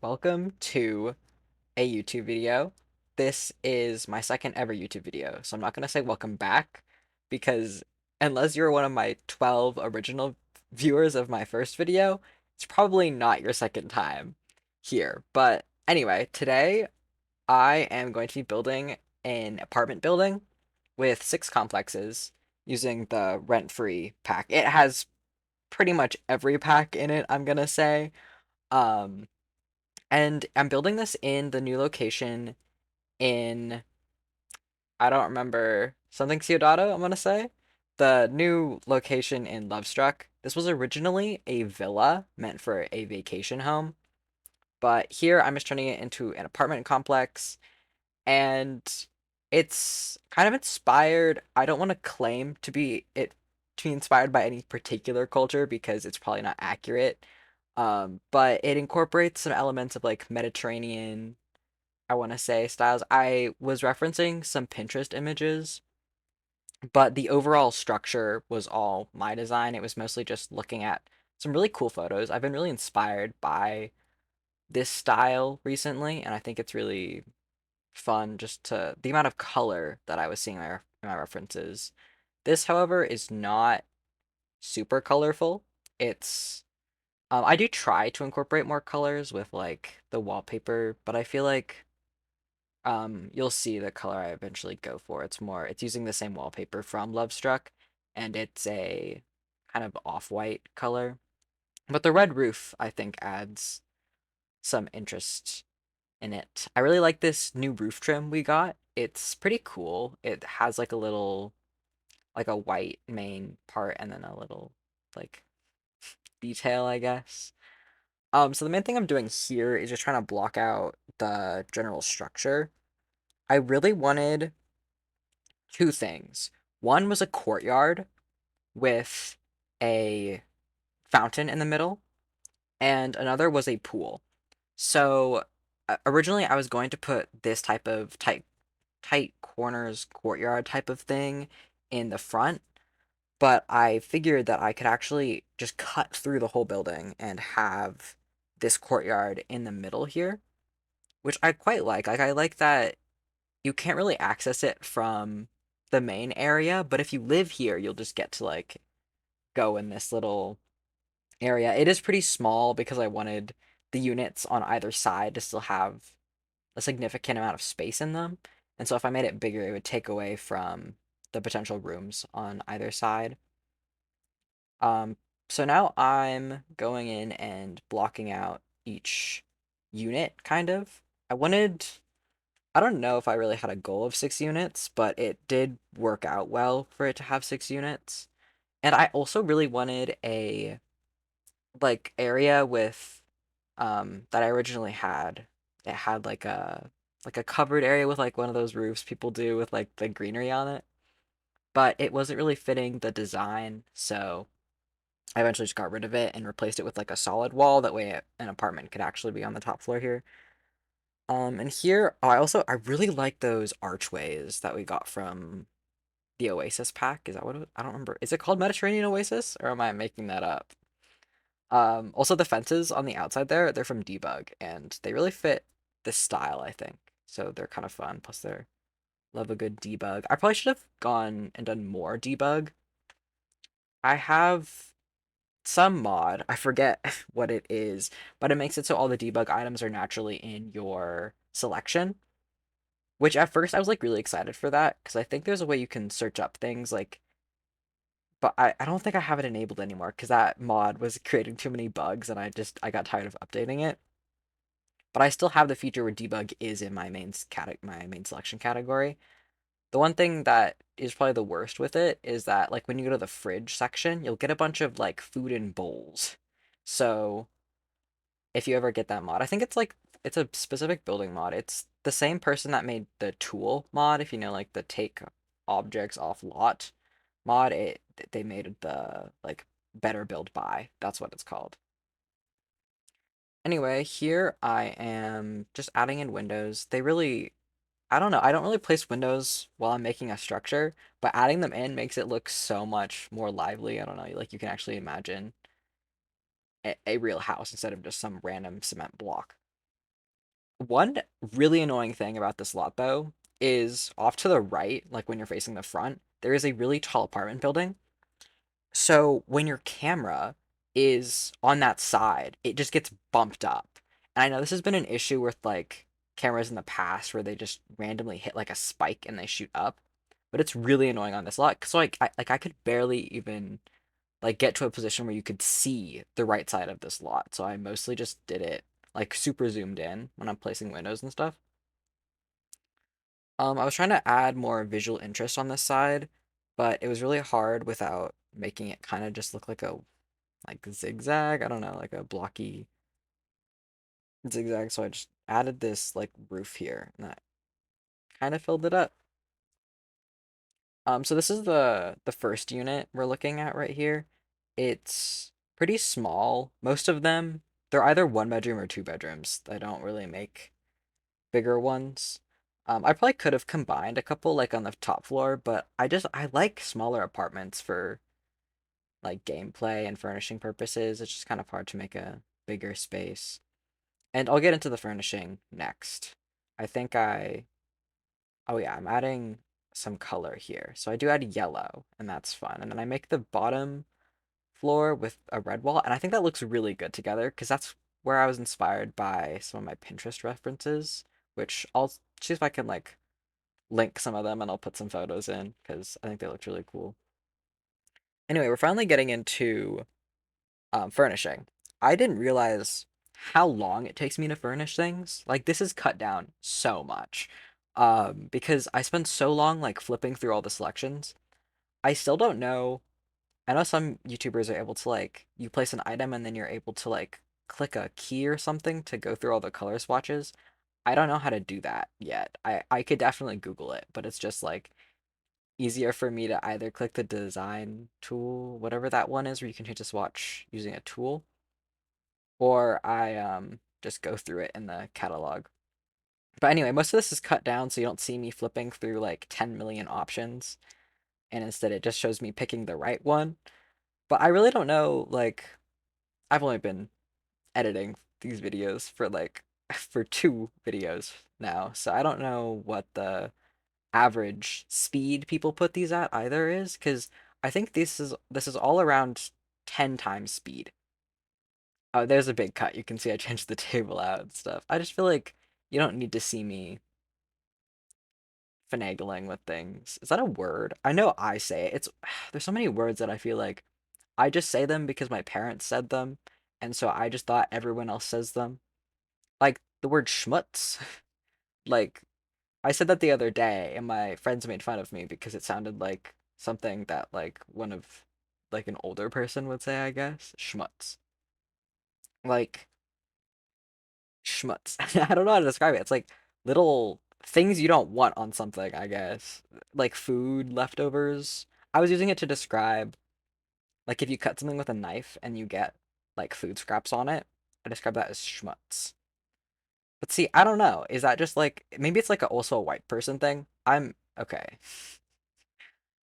welcome to a YouTube video. This is my second ever YouTube video, so I'm not going to say welcome back because unless you're one of my 12 original viewers of my first video, it's probably not your second time here. But anyway, today I am going to be building an apartment building with 6 complexes using the rent-free pack. It has pretty much every pack in it, I'm gonna say. Um, and I'm building this in the new location in, I don't remember, something Ciudad, I'm gonna say. The new location in Lovestruck. This was originally a villa meant for a vacation home, but here I'm just turning it into an apartment complex, and it's kind of inspired. I don't want to claim to be inspired by any particular culture because it's probably not accurate. But it incorporates some elements of like Mediterranean, I want to say, styles. I was referencing some Pinterest images, but the overall structure was all my design. It was mostly just looking at some really cool photos. I've been really inspired by this style recently, and I think it's really fun just to the amount of color that I was seeing in my references. This, however, is not super colorful. It's I do try to incorporate more colors with like the wallpaper, but I feel like you'll see the color I eventually go for. It's using the same wallpaper from Lovestruck, and it's a kind of off-white color. But the red roof, I think, adds some interest in it. I really like this new roof trim we got. It's pretty cool. It has like a little, like a white main part and then a little like detail, I guess. So the main thing I'm doing here is just trying to block out the general structure. I really wanted two things. One was a courtyard with a fountain in the middle, and another was a pool. So originally I was going to put this type of tight corners courtyard type of thing in the front, but I figured that I could actually just cut through the whole building and have this courtyard in the middle here, which I quite like. Like I like that you can't really access it from the main area, but if you live here, you'll just get to like go in this little area. It is pretty small because I wanted the units on either side to still have a significant amount of space in them. And so if I made it bigger, it would take away from the potential rooms on either side. Um, so now I'm going in and blocking out each unit, kind of. I wanted, I don't know if I really had a goal of 6 units, but it did work out well for it to have 6 units. And I also really wanted a like area with that I originally had. It had like a covered area with like one of those roofs people do with like the greenery on it. But it wasn't really fitting the design, so I eventually just got rid of it and replaced it with like a solid wall. That way an apartment could actually be on the top floor here. And here, I really like those archways that we got from the Oasis pack. Is that what I don't remember. Is it called Mediterranean Oasis or am I making that up? Also the fences on the outside there, they're from Debug and they really fit this style, I think. So they're kind of fun. Plus they're love a good debug. I probably should have gone and done more debug. I have some mod, I forget what it is, but it makes it so all the debug items are naturally in your selection. Which at first I was like really excited for that because I think there's a way you can search up things like, but I don't think I have it enabled anymore because that mod was creating too many bugs and I got tired of updating it. But I still have the feature where debug is in my main selection category. The one thing that is probably the worst with it is that like when you go to the fridge section, you'll get a bunch of like food in bowls. So if you ever get that mod, I think it's a specific building mod. It's the same person that made the tool mod, if you know like the take objects off lot mod. They made the like better build by. That's what it's called. Anyway, here I am just adding in windows. I don't know, I don't really place windows while I'm making a structure, but adding them in makes it look so much more lively. I don't know, like you can actually imagine a real house instead of just some random cement block. One really annoying thing about this lot, though, is off to the right, like when you're facing the front, there is a really tall apartment building. So when your camera is on that side, it just gets bumped up. And I know this has been an issue with like cameras in the past where they just randomly hit like a spike and they shoot up. But it's really annoying on this lot. So I could barely even like get to a position where you could see the right side of this lot. So I mostly just did it like super zoomed in when I'm placing windows and stuff. I was trying to add more visual interest on this side, but it was really hard without making it kind of just look like a like zigzag. I don't know, like a blocky zigzag. So I just added this like roof here, and that kind of filled it up. So this is the first unit we're looking at right here. It's pretty small. Most of them, they're either one bedroom or two bedrooms. They don't really make bigger ones. I probably could have combined a couple like on the top floor, but I like smaller apartments for like gameplay and furnishing purposes. It's just kind of hard to make a bigger space. And I'll get into the furnishing next. I think I oh yeah, I'm adding some color here. So I do add yellow, and that's fun. And then I make the bottom floor with a red wall, and I think that looks really good together because that's where I was inspired by some of my Pinterest references, which I'll see if I can like link some of them and I'll put some photos in because I think they looked really cool. Anyway, we're finally getting into furnishing. I didn't realize how long it takes me to furnish things. Like this is cut down so much. Because I spend so long like flipping through all the selections. I still don't know. I know some YouTubers are able to like you place an item and then you're able to like click a key or something to go through all the color swatches. I don't know how to do that yet. I could definitely Google it, but it's just like easier for me to either click the design tool, whatever that one is where you can change the swatch using a tool, or I just go through it in the catalog. But anyway, most of this is cut down so you don't see me flipping through like 10 million options, and instead it just shows me picking the right one. But I really don't know, like I've only been editing these videos for like for two videos now, so I don't know what the average speed people put these at either is, because I think this is all around 10 times speed. Oh, there's a big cut. You can see I changed the table out and stuff. I just feel like you don't need to see me finagling with things. Is that a word? I know I say it. It's there's so many words that I feel like I just say them because my parents said them, and so I just thought everyone else says them. Like the word schmutz. Like I said that the other day, and my friends made fun of me because it sounded like something that like one of like an older person would say, I guess. Schmutz. Like schmutz. I don't know how to describe it. It's like little things you don't want on something, I guess. Like food leftovers. I was using it to describe like if you cut something with a knife and you get like food scraps on it. I describe that as schmutz. But see, I don't know. Is that just like maybe it's like also a white person thing? I'm okay.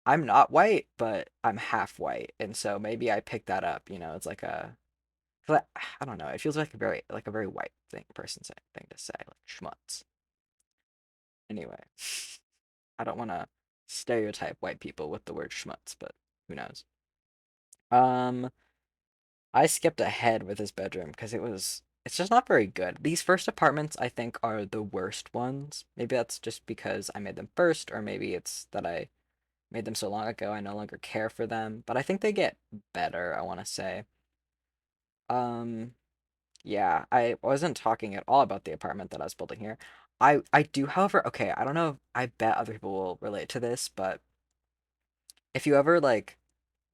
I'm not white, but I'm half white, and so maybe I picked that up. It's like a, 'cause I don't know. It feels like a very white thing to say, like schmutz. Anyway, I don't want to stereotype white people with the word schmutz, but who knows? Um, I skipped ahead with his bedroom because it's just not very good. These first apartments I think are the worst ones. Maybe that's just because I made them first, or maybe it's that I made them so long ago I no longer care for them. But I think they get better, I want to say. Um, yeah, I wasn't talking at all about the apartment that I was building here. I do, however, okay, I don't know if I bet other people will relate to this, but if you ever like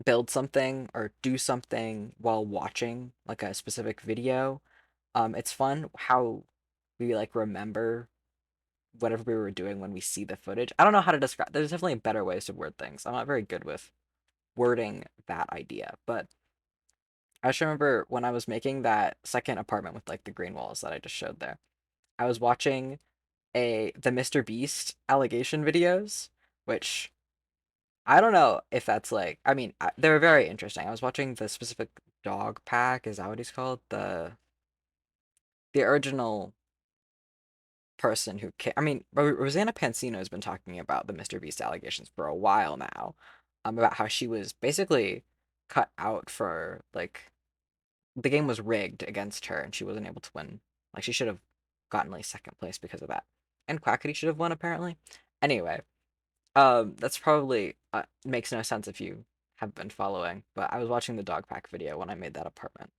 build something or do something while watching like a specific video, it's fun how we like remember whatever we were doing when we see the footage. I don't know how to describe. There's definitely better ways to word things. I'm not very good with wording that idea, but I just remember when I was making that second apartment with like the green walls that I just showed there. I was watching a the Mr. Beast allegation videos, which I don't know if that's like I mean they were very interesting. I was watching the specific dog pack. Is that what he's called? The original. person who I mean, Rosanna Pansino has been talking about the Mr. Beast allegations for a while now, about how she was basically cut out for like the game was rigged against her and she wasn't able to win. Like she should have gotten like second place because of that. And Quackity should have won apparently. Anyway, that's probably makes no sense if you have been following, but I was watching the dog pack video when I made that apartment.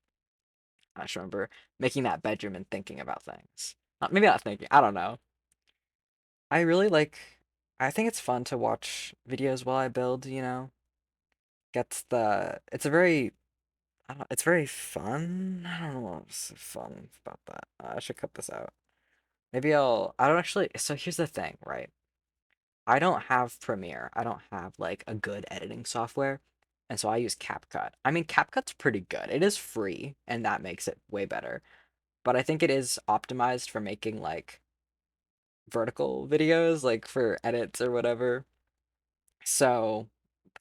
I just remember making that bedroom and thinking about things. Maybe not thinking, I don't know. I really like, I think it's fun to watch videos while I build, you know? It's a very, I don't know, it's very fun. I don't know what's fun about that. I should cut this out. I don't actually, so here's the thing, right? I don't have Premiere. I don't have like a good editing software. And so I use CapCut. I mean, CapCut's pretty good. It is free, and that makes it way better. But I think it is optimized for making like vertical videos, like for edits or whatever. So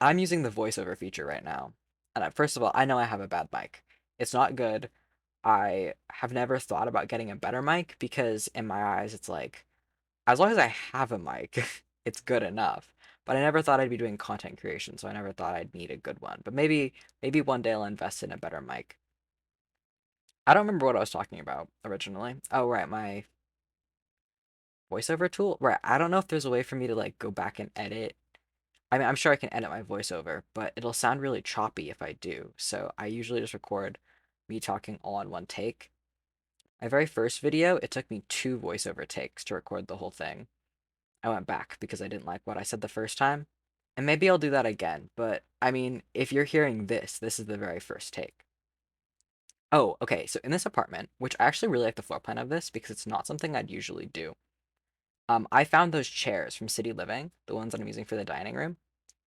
I'm using the voiceover feature right now. And first of all, I know I have a bad mic. It's not good. I have never thought about getting a better mic because in my eyes, it's like, as long as I have a mic, it's good enough. But I never thought I'd be doing content creation, so I never thought I'd need a good one. But maybe one day I'll invest in a better mic. I don't remember what I was talking about originally. Oh, right, my voiceover tool. Right, I don't know if there's a way for me to like go back and edit. I mean, I'm sure I can edit my voiceover, but it'll sound really choppy if I do. So I usually just record me talking all in one take. My very first video, it took me two voiceover takes to record the whole thing. I went back because I didn't like what I said the first time. And maybe I'll do that again, but I mean, if you're hearing this, this is the very first take. Oh, okay, so in this apartment, which I actually really like the floor plan of this because it's not something I'd usually do. I found those chairs from City Living, the ones that I'm using for the dining room,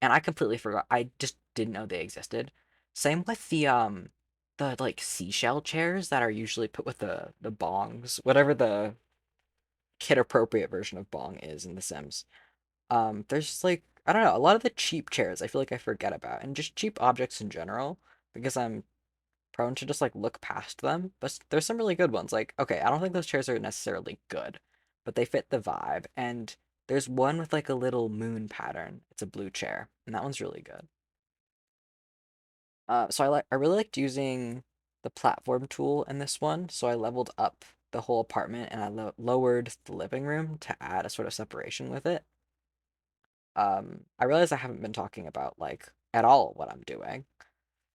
and I completely forgot. I just didn't know they existed. Same with the like seashell chairs that are usually put with the bongs, whatever the kid appropriate version of bong is in The Sims. There's just like I don't know, a lot of the cheap chairs I feel like I forget about, and just cheap objects in general because I'm prone to just like look past them. But there's some really good ones. Like, okay, I don't think those chairs are necessarily good, but they fit the vibe. And there's one with like a little moon pattern. It's a blue chair, and that one's really good. I really liked using the platform tool in this one. So I leveled up the whole apartment and I lowered the living room to add a sort of separation with it. I realize I haven't been talking about like at all what I'm doing.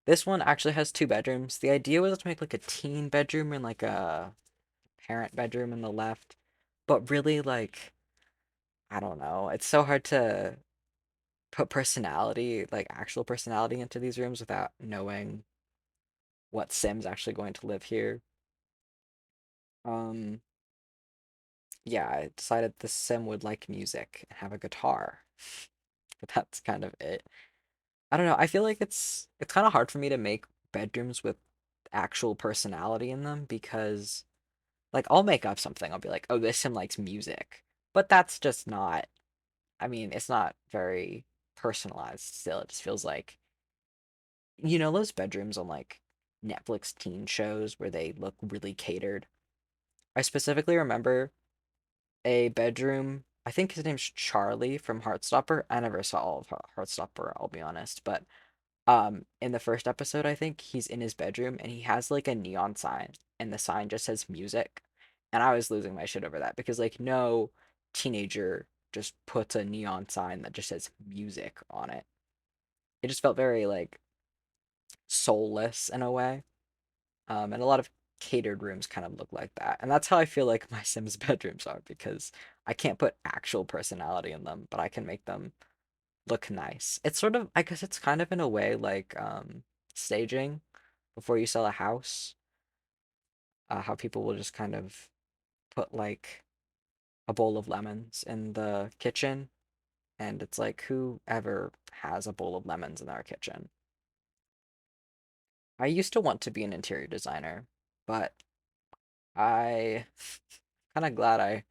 This one actually has two bedrooms. The idea was to make like a teen bedroom and like a parent bedroom in the left, but really like I don't know. It's so hard to put personality, like actual personality into these rooms without knowing what Sim's actually going to live here. Um, yeah, I decided the Sim would like music and have a guitar, but that's kind of it. I don't know. I feel like it's kind of hard for me to make bedrooms with actual personality in them because like I'll make up something. I'll be like, "Oh, this sim likes music." But that's just not I mean, it's not very personalized still. It just feels like those bedrooms on like Netflix teen shows where they look really catered. I specifically remember a bedroom. I think his name's Charlie from Heartstopper. I never saw all of Heartstopper, I'll be honest, but in the first episode, I think he's in his bedroom and he has like a neon sign and the sign just says music. And I was losing my shit over that because like no teenager just puts a neon sign that just says music on it. It just felt very like soulless in a way. And a lot of catered rooms kind of look like that. And that's how I feel like my Sims bedrooms are because I can't put actual personality in them, but I can make them look nice. It's sort of, I guess it's kind of in a way like staging before you sell a house. How people will just kind of put like a bowl of lemons in the kitchen, and it's like whoever has a bowl of lemons in their kitchen. I used to want to be an interior designer, but I kind of glad I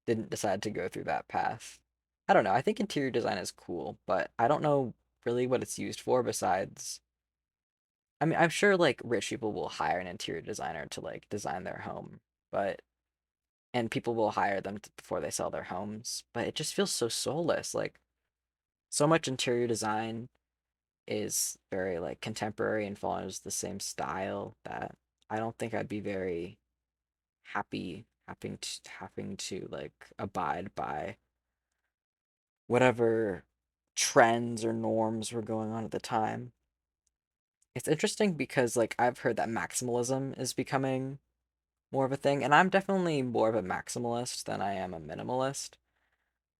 didn't decide to go through that path. I don't know. I think interior design is cool, but I don't know really what it's used for besides I mean, I'm sure like rich people will hire an interior designer to like design their home, but and people will hire them before they sell their homes, but it just feels so soulless. Like so much interior design is very like contemporary and follows the same style that I don't think I'd be very happy having to like abide by whatever trends or norms were going on at the time. It's interesting because like I've heard that maximalism is becoming more of a thing, and I'm definitely more of a maximalist than I am a minimalist.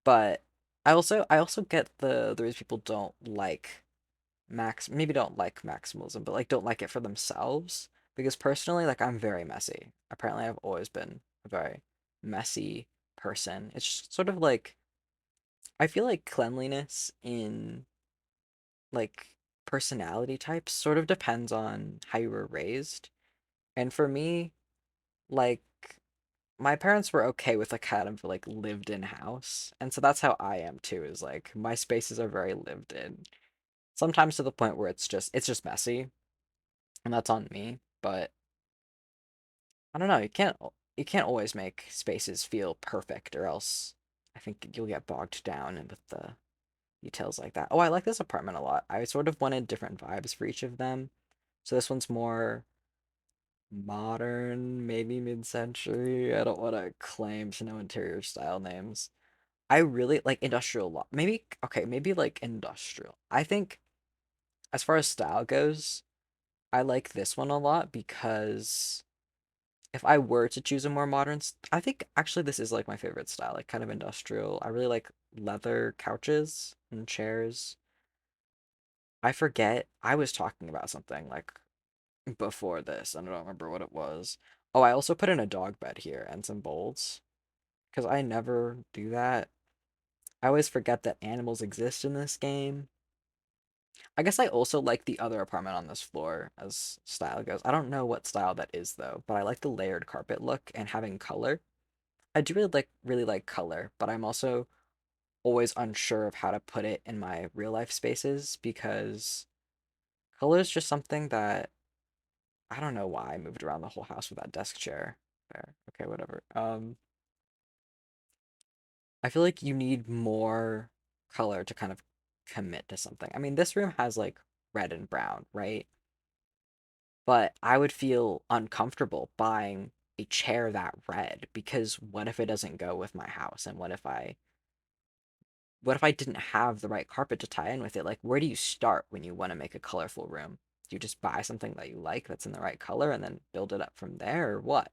But I also get the reason people don't like maybe don't like maximalism, but like don't like it for themselves. Because personally, like I'm very messy. Apparently, I've always been a very messy person. It's just sort of like I feel like cleanliness in like personality types sort of depends on how you were raised. And for me, like my parents were okay with a kind of like lived in house. And so that's how I am too, is like my spaces are very lived in. Sometimes to the point where it's just messy, and that's on me. But I don't know, you can't always make spaces feel perfect, or else I think you'll get bogged down with the details like that. Oh, I like this apartment a lot. I sort of wanted different vibes for each of them. So this one's more modern, maybe mid-century. I don't want to claim to know interior style names. I really like industrial lot. Maybe okay, maybe like industrial. I think as far as style goes, I like this one a lot because if I were to choose a more modern, I think actually this is like my favorite style, like kind of industrial. I really like leather couches and chairs. I forget. I was talking about something like before this, and I don't remember what it was. Oh, I also put in a dog bed here and some bowls because I never do that. I always forget that animals exist in this game. I guess I also like the other apartment on this floor as style goes. I don't know what style that is though, but I like the layered carpet look and having color. I do really like color, but I'm also always unsure of how to put it in my real life spaces because color is just something that I don't know why I moved around the whole house with that desk chair there. Okay, whatever. I feel like you need more color to kind of commit to something. I mean, this room has like red and brown, right? But I would feel uncomfortable buying a chair that red because what if it doesn't go with my house? And what if I didn't have the right carpet to tie in with it? Like, where do you start when you want to make a colorful room? Do you just buy something that you like that's in the right color and then build it up from there, or what?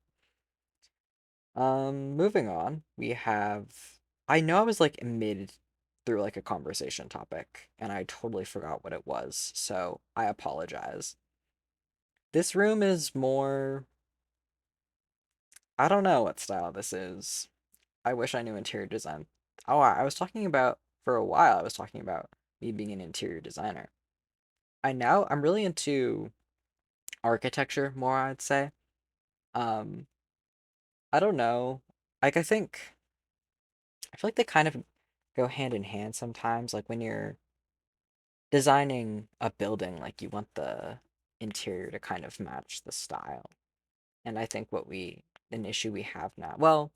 Moving on, we have. I know I was like mid through like a conversation topic, and I totally forgot what it was, so I apologize. This room is more. I don't know what style this is. I wish I knew interior design. Oh, I was talking about for a while. I was talking about me being an interior designer. I'm really into architecture more, I'd say. Um, I don't know. Like I feel like they kind of go hand in hand sometimes. Like when you're designing a building, like you want the interior to kind of match the style. And I think an issue we have now, well,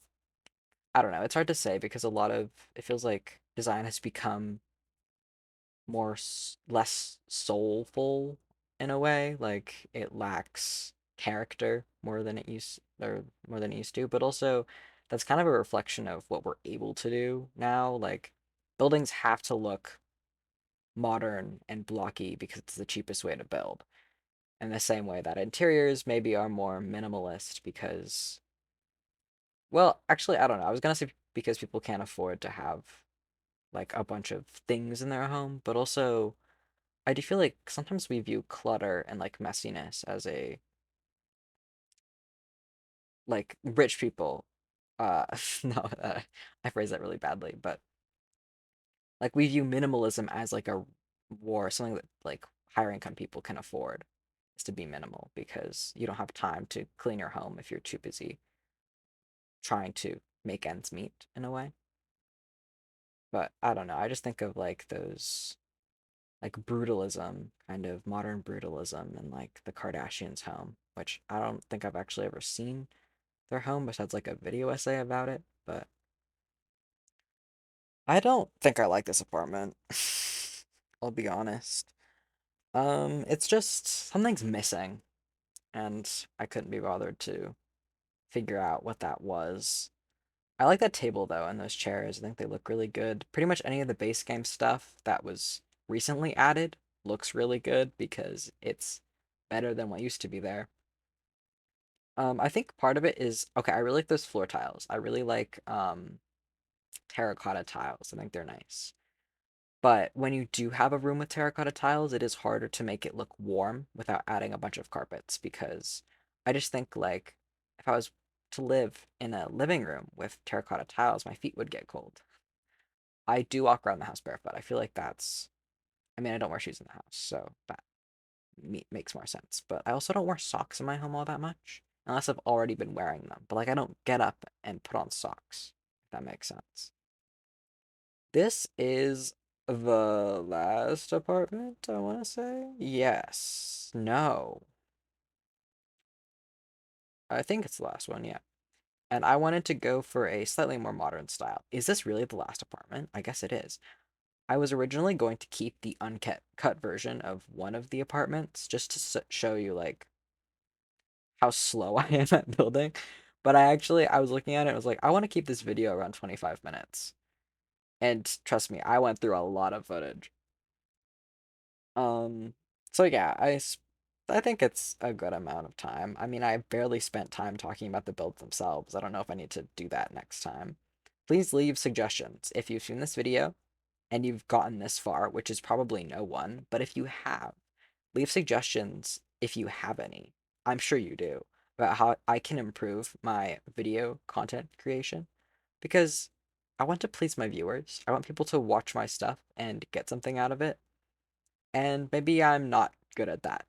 I don't know, it's hard to say because it feels like design has become less soulful in a way. Like it lacks character more than it used to. But also, that's kind of a reflection of what we're able to do now. Like buildings have to look modern and blocky because it's the cheapest way to build. In the same way that interiors maybe are more minimalist because, well, actually, I don't know. I was gonna say because people can't afford to have like a bunch of things in their home, but also I do feel like sometimes we view clutter and like messiness as a like rich people. No, I phrase that really badly, but like we view minimalism as like a war, something that like higher income people can afford is to be minimal because you don't have time to clean your home if you're too busy trying to make ends meet in a way. But I don't know. I just think of like those like brutalism, kind of modern brutalism, and like the Kardashians' home, which I don't think I've actually ever seen. their home besides like a video essay about it, but I don't think I like this apartment. I'll be honest. It's just something's missing, and I couldn't be bothered to figure out what that was. I like that table though and those chairs. I think they look really good. Pretty much any of the base game stuff that was recently added looks really good because it's better than what used to be there. I think part of it is okay, I really like those floor tiles. I really like terracotta tiles. I think they're nice. But when you do have a room with terracotta tiles, it is harder to make it look warm without adding a bunch of carpets because I just think like if I was to live in a living room with terracotta tiles, my feet would get cold. I do walk around the house barefoot. I feel like that's, I mean, I don't wear shoes in the house, so that makes more sense. But I also don't wear socks in my home all that much, unless I've already been wearing them. But like, I don't get up and put on socks, if that makes sense. This is the last apartment, I want to say. Yes. No. I think it's the last one, yeah. And I wanted to go for a slightly more modern style. Is this really the last apartment? I guess it is. I was originally going to keep the uncut cut version of one of the apartments just to show you like how slow I am at building. But I was looking at it and was like, I want to keep this video around 25 minutes. And trust me, I went through a lot of footage. Um, so yeah, I think it's a good amount of time. I mean, I barely spent time talking about the builds themselves. I don't know if I need to do that next time. Please leave suggestions if you've seen this video and you've gotten this far, which is probably no one, but if you have, leave suggestions if you have any. I'm sure you do, about how I can improve my video content creation because I want to please my viewers. I want people to watch my stuff and get something out of it. And maybe I'm not good at that.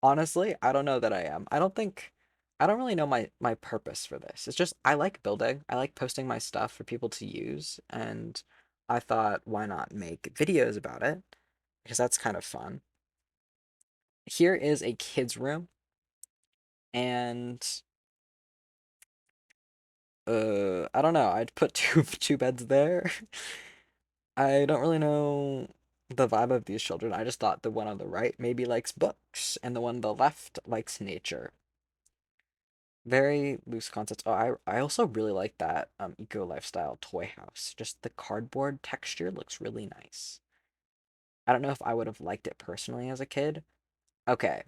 Honestly, I don't know that I am. I don't really know my purpose for this. It's just I like building. I like posting my stuff for people to use, and I thought why not make videos about it because that's kind of fun. Here is a kid's room and I don't know. I'd put two beds there. I don't really know the vibe of these children. I just thought the one on the right maybe likes books and the one on the left likes nature. Very loose concepts. Oh, I also really like that eco lifestyle toy house. Just the cardboard texture looks really nice. I don't know if I would have liked it personally as a kid. Okay,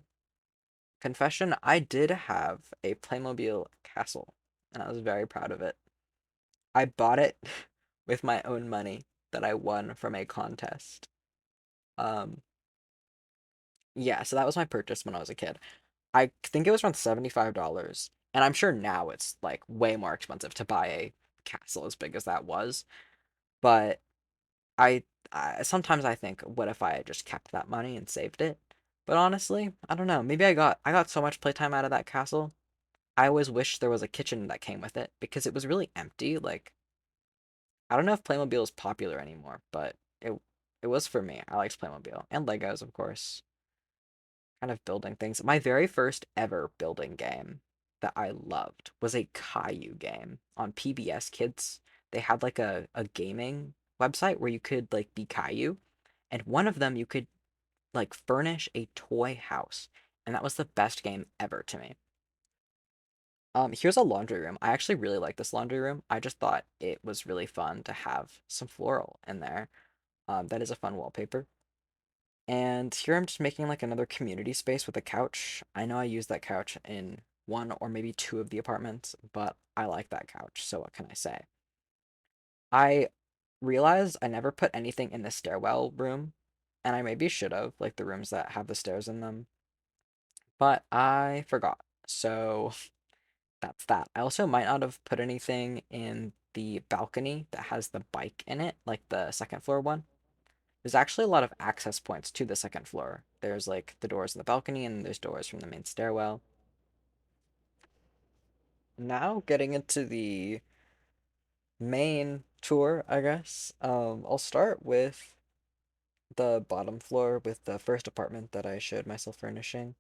confession, I did have a Playmobil castle, and I was very proud of it. I bought it with my own money that I won from a contest. Um, yeah, so that was my purchase when I was a kid. I think it was around $75, and I'm sure now it's like way more expensive to buy a castle as big as that was. But I, I sometimes I think, what if I had just kept that money and saved it? But honestly, I don't know. Maybe I got so much playtime out of that castle. I always wish there was a kitchen that came with it because it was really empty. Like I don't know if Playmobil is popular anymore, but it was for me. I liked Playmobil and Legos, of course. Kind of building things. My very first ever building game that I loved was a Caillou game on PBS Kids. They had like a gaming website where you could like be Caillou, and one of them you could like furnish a toy house, and that was the best game ever to me. Here's a laundry room. I actually really like this laundry room. I just thought it was really fun to have some floral in there. That is a fun wallpaper. And here I'm just making like another community space with a couch. I know I use that couch in one or maybe two of the apartments, but I like that couch, so what can I say? I realized I never put anything in the stairwell room, and I maybe should have, like the rooms that have the stairs in them, but I forgot. So that's that. I also might not have put anything in the balcony that has the bike in it, like the second floor one. There's actually a lot of access points to the second floor. There's like the doors in the balcony and there's doors from the main stairwell. Now getting into the main tour, I guess. I'll start with the bottom floor with the first apartment that I showed myself furnishing.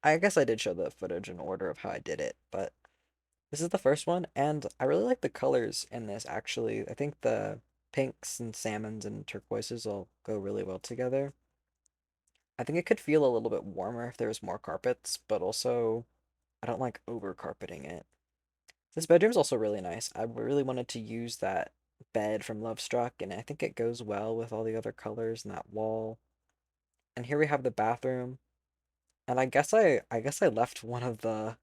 I guess I did show the footage in order of how I did it, but This is the first one, and I really like the colors in this actually. I think the pinks and salmons and turquoises all go really well together. I think it could feel a little bit warmer if there was more carpets, but also I don't like over carpeting it. This bedroom's also really nice. I really wanted to use that bed from Lovestruck, and I think it goes well with all the other colors and that wall. And here we have the bathroom. And I guess I left one of the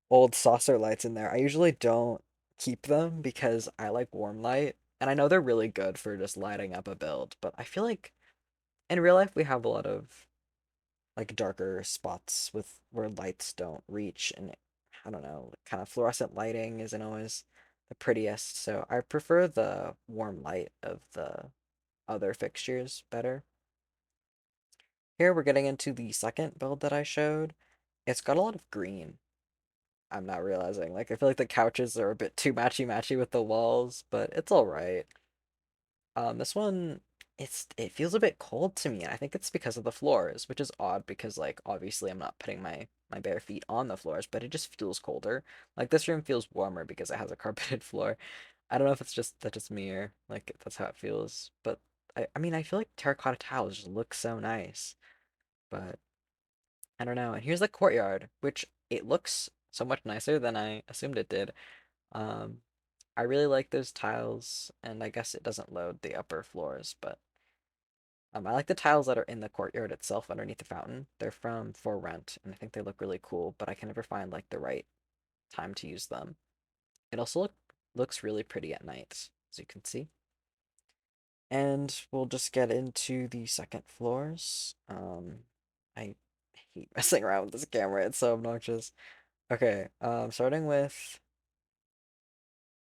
old saucer lights in there. I usually don't keep them because I like warm light, and I know they're really good for just lighting up a build, but I feel like in real life we have a lot of like darker spots with where lights don't reach, and I don't know, kind of fluorescent lighting isn't always the prettiest, so I prefer the warm light of the other fixtures better. Here we're getting into the second build that I showed. It's got a lot of green. I'm not realizing. Like, I feel like the couches are a bit too matchy-matchy with the walls, but it's all right. This one, it feels a bit cold to me, and I think it's because of the floors, which is odd because, like, obviously I'm not putting my bare feet on the floors, but it just feels colder. Like, this room feels warmer because it has a carpeted floor. I don't know if it's just that's just me or like that's how it feels, but I mean, I feel like terracotta tiles just look so nice, but I don't know. And here's the courtyard, which it looks so much nicer than I assumed it did. Um, I really like those tiles, and I guess it doesn't load the upper floors, but I like the tiles that are in the courtyard itself underneath the fountain. They're from For Rent, and I think they look really cool, but I can never find like the right time to use them. It also looks really pretty at night, as you can see. And we'll just get into the second floors. I hate messing around with this camera. It's so obnoxious. Okay, starting with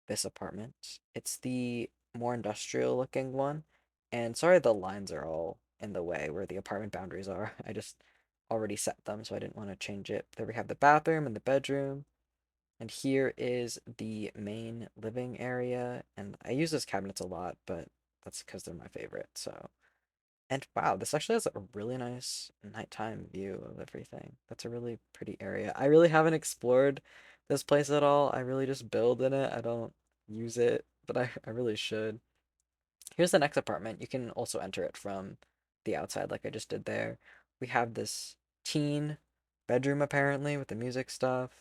this apartment. It's the more industrial looking one. And sorry the lines are all in the way where the apartment boundaries are. I just already set them, so I didn't want to change it. There we have the bathroom and the bedroom. And here is the main living area. And I use those cabinets a lot, but that's because they're my favorite. So, and wow, this actually has a really nice nighttime view of everything. That's a really pretty area. I really haven't explored this place at all. I really just build in it. I don't use it, but I really should. Here's the next apartment. You can also enter it from the outside like I just did there. We have this teen bedroom apparently with the music stuff,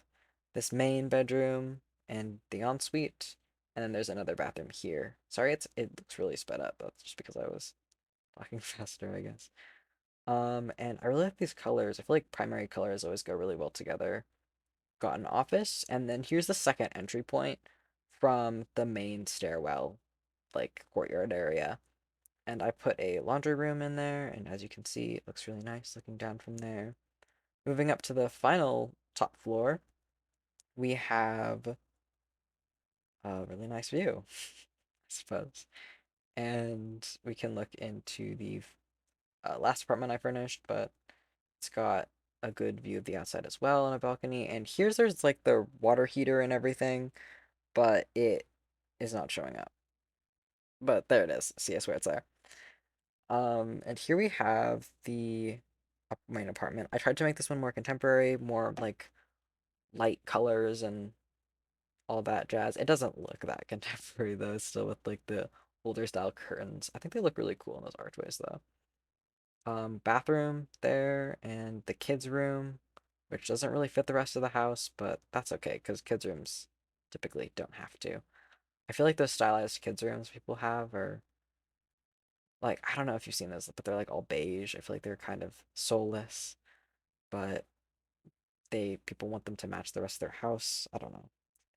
this main bedroom and the ensuite, and then there's another bathroom here. Sorry, it looks really sped up. That's just because I was talking faster, I guess. And I really like these colors. I feel like primary colors always go really well together. Got an office, and then here's the second entry point from the main stairwell, like courtyard area. And I put a laundry room in there, and as you can see, it looks really nice looking down from there. Moving up to the final top floor, we have a really nice view, I suppose. And we can look into the last apartment I furnished, but it's got a good view of the outside as well on a balcony. And there's like the water heater and everything, but it is not showing up. But there it is. See, I swear it's there. And here we have the main apartment. I tried to make this one more contemporary, more like light colors and all that jazz. It doesn't look that contemporary though, still with like the older style curtains. I think they look really cool in those archways though. Bathroom there and the kids' room, which doesn't really fit the rest of the house, but that's okay because kids' rooms typically don't have to. I feel like those stylized kids' rooms people have are like, I don't know if you've seen those, but they're like all beige. I feel like they're kind of soulless, but people want them to match the rest of their house. I don't know.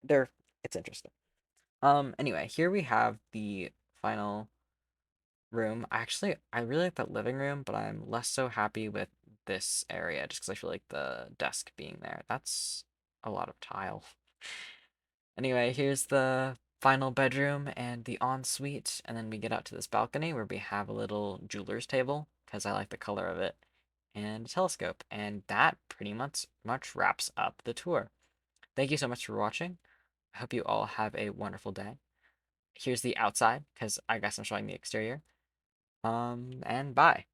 They're it's interesting. Anyway, here we have the final room. I really like that living room, but I'm less so happy with this area just because I feel like the desk being there. That's a lot of tile. Anyway, here's the final bedroom and the ensuite, and then we get out to this balcony where we have a little jeweler's table because I like the color of it, and a telescope, and that pretty much wraps up the tour. Thank you so much for watching. I hope you all have a wonderful day. Here's the outside because I guess I'm showing the exterior. And bye.